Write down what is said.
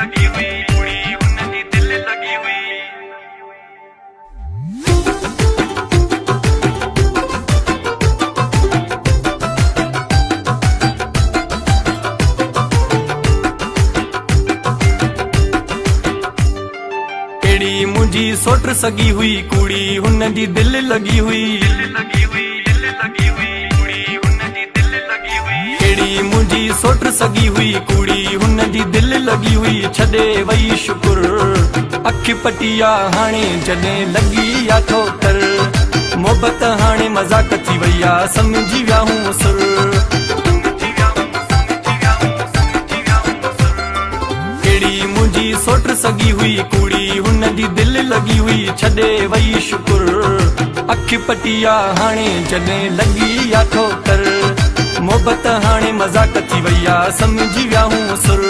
लगी हुई कुड़ी उनकी दिल लगी हुई। केड़ी मुझी सोट सगी हुई कुड़ी उनकी दिल लगी हुई। केड़ी मुझी सोट सगी हुई कुड़ी उनकी दिल लगी हुई। छदे वई शुकुर अख पटिया हाणे जॾे लगी या ठोकर। मोहब्बत हाणे मज़ाक थी वई आ समझी विया हूं सुर। केड़ी मुझी सोट सगी हुई कुड़ी उनकी दिल लगी हुई। छदे वई शुकुर अख पटिया हाणे जॾे लगी या ठोकर। मोहब्बत हाणे मज़ाक थी वई आ समझी विया हूं सुर।